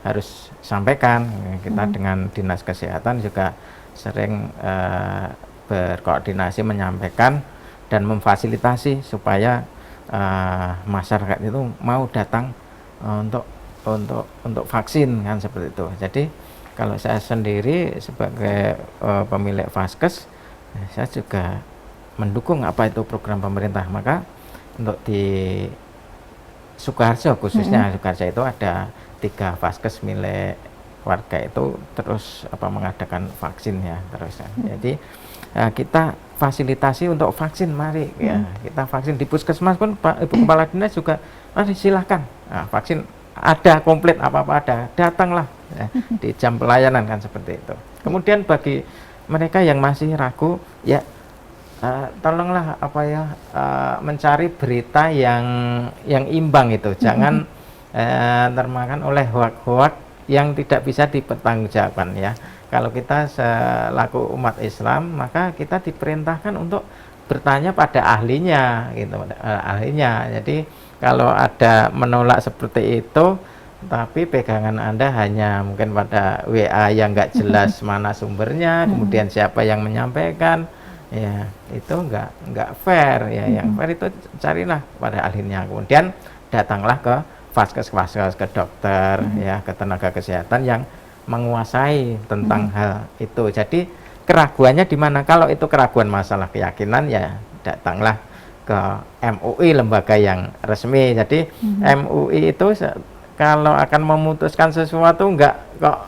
Speaker 3: harus sampaikan. Kita dengan dinas kesehatan juga sering berkoordinasi, menyampaikan dan memfasilitasi supaya masyarakat itu mau datang untuk vaksin, kan seperti itu. Jadi kalau saya sendiri sebagai pemilik Vaskes, saya juga mendukung apa itu program pemerintah. Maka untuk di Sukoharjo khususnya, Sukoharjo itu ada 3 Vaskes milik warga itu terus mengadakan vaksin ya terus. Jadi kita fasilitasi untuk vaksin, mari ya kita vaksin di puskesmas pun Pak Ibu Kepala Dinas juga silahkan, vaksin ada komplit, apa-apa ada, datanglah ya, di jam pelayanan, kan seperti itu. Kemudian bagi mereka yang masih ragu, ya tolonglah mencari berita yang imbang itu, jangan termakan oleh hoak-hoak yang tidak bisa dipertanggungjawabkan ya. Kalau kita selaku umat Islam, maka kita diperintahkan untuk bertanya pada ahlinya gitu, ahlinya. Jadi kalau ada menolak seperti itu, tapi pegangan Anda hanya mungkin pada WA yang nggak jelas mana sumbernya, kemudian siapa yang menyampaikan, ya itu nggak fair ya. Yang fair itu carilah pada ahlinya, kemudian datanglah ke vaskes ke dokter ya, ke tenaga kesehatan yang menguasai tentang hal itu. Jadi keraguannya di mana? Kalau itu keraguan masalah keyakinan, ya datanglah ke MUI, lembaga yang resmi. Jadi MUI itu kalau akan memutuskan sesuatu enggak kok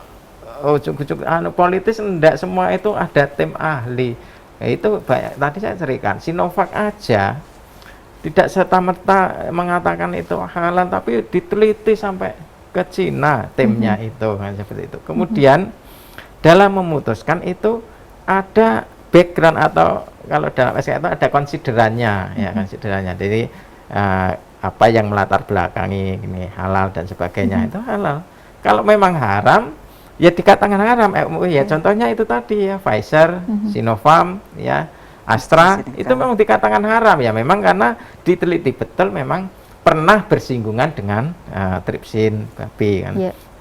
Speaker 3: ujuk-ujuk politis, enggak, semua itu ada tim ahli. Ya, itu banyak, tadi saya ceritakan Sinovac aja tidak serta-merta mengatakan itu halal, tapi diteliti sampai ke Cina timnya itu kan, seperti itu. Kemudian dalam memutuskan itu ada background, atau kalau dalam SK itu ada konsiderannya ya, konsiderannya. Jadi apa yang melatar belakangi ini halal dan sebagainya, itu halal. Kalau memang haram ya dikatakan haram MUI ya. Contohnya itu tadi ya, Pfizer, Sinovac ya, Astra, itu memang dikatakan haram ya, memang karena diteliti betul memang pernah bersinggungan dengan tripsin babi kan.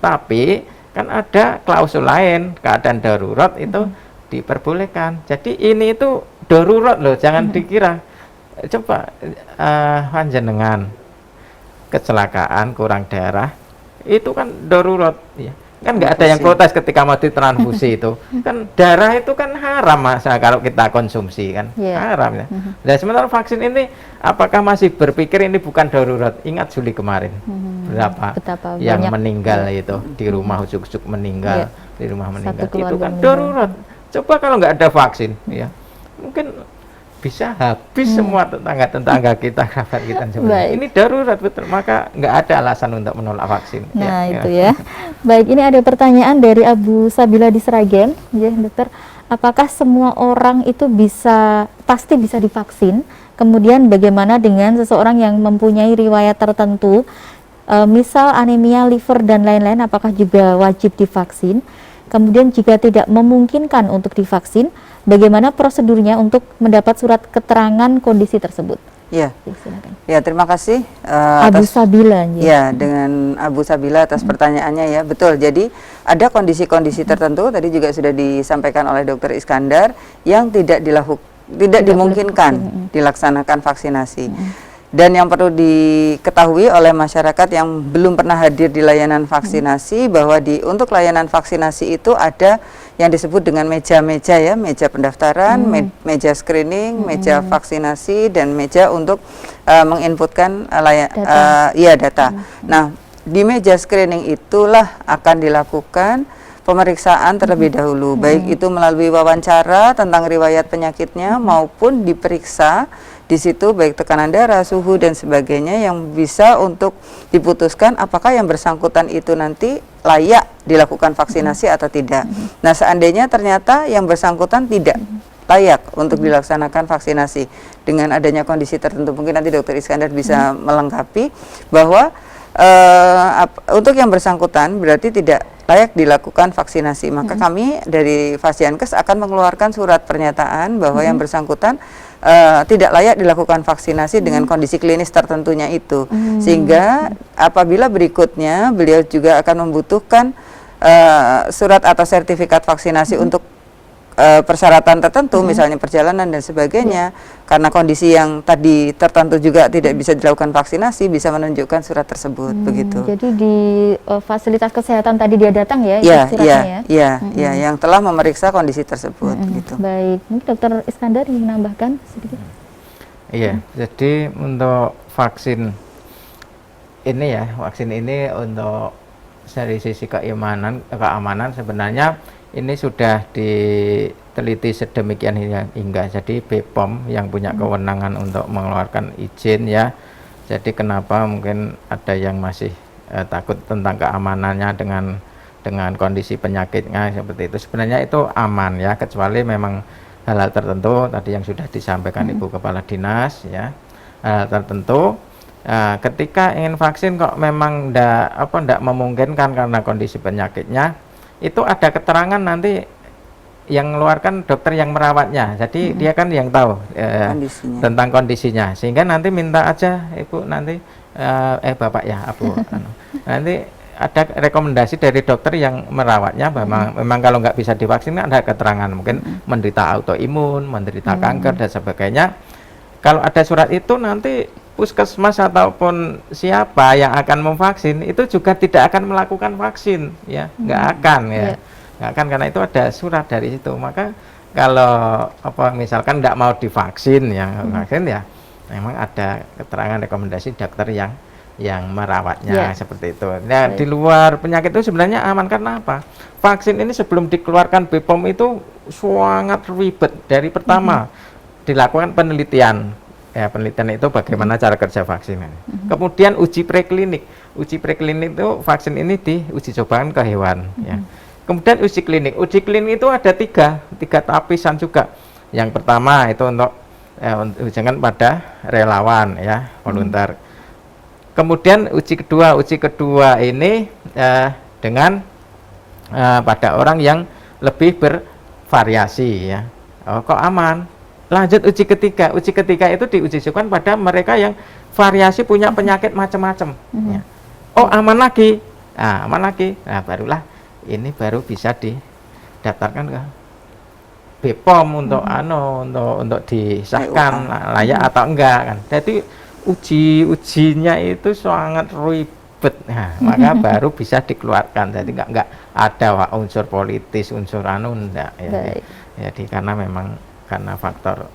Speaker 3: Tapi kan ada klausul lain, keadaan darurat itu diperbolehkan. Jadi ini itu darurat loh, jangan dikira. Coba panjenengan kecelakaan kurang darah, itu kan darurat ya. Kan nggak ada yang protes ketika mau ditransfusi itu. Kan darah itu kan haram masa kalau kita konsumsi kan, haram ya. Dan sementara vaksin ini, apakah masih berpikir ini bukan darurat? Ingat Juli kemarin berapa yang meninggal itu di rumah, ujuk-ujuk meninggal di rumah meninggal, itu kan darurat. Coba kalau nggak ada vaksin ya, mungkin bisa habis semua tetangga kita, kerabat kita. Ini darurat betul, maka nggak ada alasan untuk menolak vaksin.
Speaker 1: Nah itu ya. Baik, ini ada pertanyaan dari Abu Sabila di Sragen, ya dokter. Apakah semua orang itu pasti bisa divaksin? Kemudian bagaimana dengan seseorang yang mempunyai riwayat tertentu, misal anemia liver dan lain-lain, apakah juga wajib divaksin? Kemudian jika tidak memungkinkan untuk divaksin, bagaimana prosedurnya untuk mendapat surat keterangan kondisi tersebut?
Speaker 2: Ya,
Speaker 1: silakan.
Speaker 2: Ya, terima kasih
Speaker 1: Abu Sabila.
Speaker 2: Ya, dengan Abu Sabila atas pertanyaannya ya. Betul, jadi ada kondisi-kondisi tertentu tadi juga sudah disampaikan oleh Dr. Iskandar yang tidak dimungkinkan dilaksanakan vaksinasi. Dan yang perlu diketahui oleh masyarakat yang belum pernah hadir di layanan vaksinasi, bahwa untuk layanan vaksinasi itu ada yang disebut dengan meja-meja ya, meja pendaftaran, meja screening, meja vaksinasi, dan meja untuk menginputkan data. Nah, di meja screening itulah akan dilakukan pemeriksaan terlebih dahulu, baik itu melalui wawancara tentang riwayat penyakitnya maupun diperiksa di situ baik tekanan darah, suhu dan sebagainya, yang bisa untuk diputuskan apakah yang bersangkutan itu nanti layak dilakukan vaksinasi atau tidak. Nah, seandainya ternyata yang bersangkutan tidak layak untuk dilaksanakan vaksinasi dengan adanya kondisi tertentu, mungkin nanti Dr. Iskandar bisa melengkapi bahwa untuk yang bersangkutan berarti tidak layak dilakukan vaksinasi, maka kami dari Fasiankes akan mengeluarkan surat pernyataan bahwa yang bersangkutan tidak layak dilakukan vaksinasi dengan kondisi klinis tertentunya itu, sehingga apabila berikutnya beliau juga akan membutuhkan surat atau sertifikat vaksinasi untuk persyaratan tertentu, misalnya perjalanan dan sebagainya, karena kondisi yang tadi tertentu juga tidak bisa dilakukan vaksinasi, bisa menunjukkan surat tersebut, begitu.
Speaker 1: Jadi di fasilitas kesehatan tadi dia datang ya,
Speaker 2: yang telah memeriksa kondisi tersebut, gitu.
Speaker 1: Baik, mungkin Dokter Iskandar ingin menambahkan sedikit.
Speaker 3: Iya, jadi untuk vaksin ini untuk dari sisi keamanan sebenarnya ini sudah diteliti sedemikian hingga jadi BPOM yang punya kewenangan untuk mengeluarkan izin ya. Jadi kenapa mungkin ada yang masih takut tentang keamanannya dengan kondisi penyakitnya seperti itu. Sebenarnya itu aman ya, kecuali memang hal-hal tertentu tadi yang sudah disampaikan Ibu Kepala Dinas ya. Hal tertentu ketika ingin vaksin kok memang tidak memungkinkan karena kondisi penyakitnya, itu ada keterangan nanti yang mengeluarkan dokter yang merawatnya. Jadi dia kan yang tahu
Speaker 2: Kondisinya.
Speaker 3: tentang kondisinya. Sehingga nanti minta aja Ibu nanti Bapak ya, Abu. Nanti ada rekomendasi dari dokter yang merawatnya. Memang kalau nggak bisa divaksin kan ada keterangan mungkin menderita autoimun, menderita kanker dan sebagainya. Kalau ada surat itu nanti puskesmas ataupun siapa yang akan memvaksin itu juga tidak akan melakukan vaksin, ya, nggak akan ya. Nggak kan, karena itu ada surat dari situ. Maka kalau misalkan nggak mau divaksin vaksin ya memang ada keterangan rekomendasi dokter yang merawatnya seperti itu. Nah, di luar penyakit itu sebenarnya aman karena apa? Vaksin ini sebelum dikeluarkan BPOM itu sangat ribet. Dari pertama dilakukan penelitian. Ya, penelitian itu bagaimana cara kerja vaksin ini. Kemudian uji preklinik. Uji preklinik itu vaksin ini diuji cobakan ke hewan ya. Kemudian uji klinik. Uji klinik itu ada tiga lapisan juga. Yang pertama itu untuk ujikan pada relawan ya, volunteer. Kemudian uji kedua ini dengan pada orang yang lebih bervariasi ya. Oh, kok aman? Lanjut uji ketiga. Uji ketiga itu diuji cobakan pada mereka yang variasi punya penyakit macam-macam. Ya. Oh, aman lagi. Nah, aman lagi. Nah, barulah ini baru bisa didaftarkan ke BPOM untuk disahkan layak atau enggak kan. Jadi ujinya itu sangat ribet. Nah, maka baru bisa dikeluarkan. Jadi enggak ada unsur politis, unsur enggak ya. Jadi karena memang karena faktor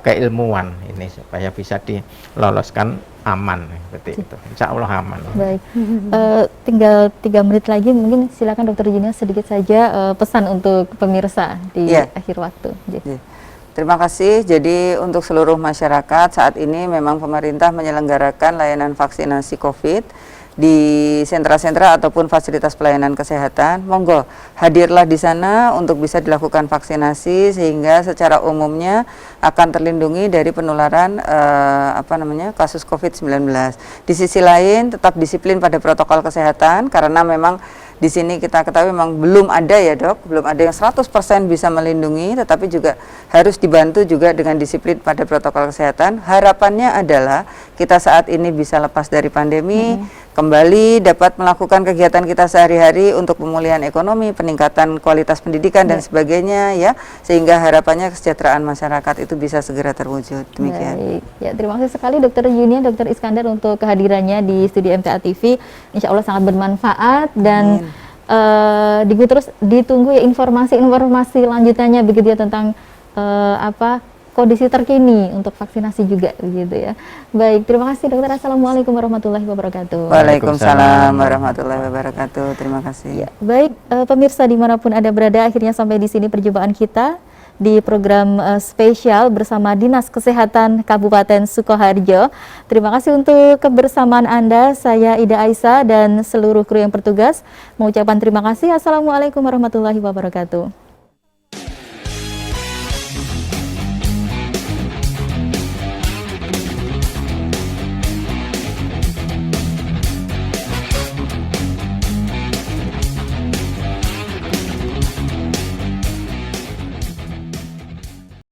Speaker 3: keilmuan ini supaya bisa diloloskan aman seperti itu. Insya Allah aman.
Speaker 1: Baik, tinggal 3 menit lagi, mungkin silakan Dokter Junia sedikit saja pesan untuk pemirsa di akhir waktu.
Speaker 2: Terima kasih. Jadi untuk seluruh masyarakat saat ini memang pemerintah menyelenggarakan layanan vaksinasi COVID di sentra-sentra ataupun fasilitas pelayanan kesehatan. Monggo hadirlah di sana untuk bisa dilakukan vaksinasi sehingga secara umumnya akan terlindungi dari penularan kasus COVID-19. Di sisi lain tetap disiplin pada protokol kesehatan karena memang di sini kita ketahui memang belum ada ya Dok, belum ada yang 100% bisa melindungi, tetapi juga harus dibantu juga dengan disiplin pada protokol kesehatan. Harapannya adalah kita saat ini bisa lepas dari pandemi, kembali dapat melakukan kegiatan kita sehari-hari untuk pemulihan ekonomi, peningkatan kualitas pendidikan dan sebagainya ya, sehingga harapannya kesejahteraan masyarakat itu bisa segera terwujud. Demikian.
Speaker 1: Baik. Ya, terima kasih sekali Dokter Junia, Dokter Iskandar untuk kehadirannya di studio MTA TV. Insya Allah sangat bermanfaat dan ditunggu ya informasi lanjutannya begitu ya tentang kondisi terkini untuk vaksinasi juga begitu ya. Baik, terima kasih Dokter. Assalamualaikum warahmatullahi wabarakatuh.
Speaker 2: Waalaikumsalam warahmatullahi wabarakatuh. Terima kasih.
Speaker 1: Ya, baik, pemirsa dimanapun Anda berada, akhirnya sampai di sini perjumpaan kita di program spesial bersama Dinas Kesehatan Kabupaten Sukoharjo. Terima kasih untuk kebersamaan Anda. Saya Ida Aisyah dan seluruh kru yang bertugas mengucapkan terima kasih. Assalamualaikum warahmatullahi wabarakatuh.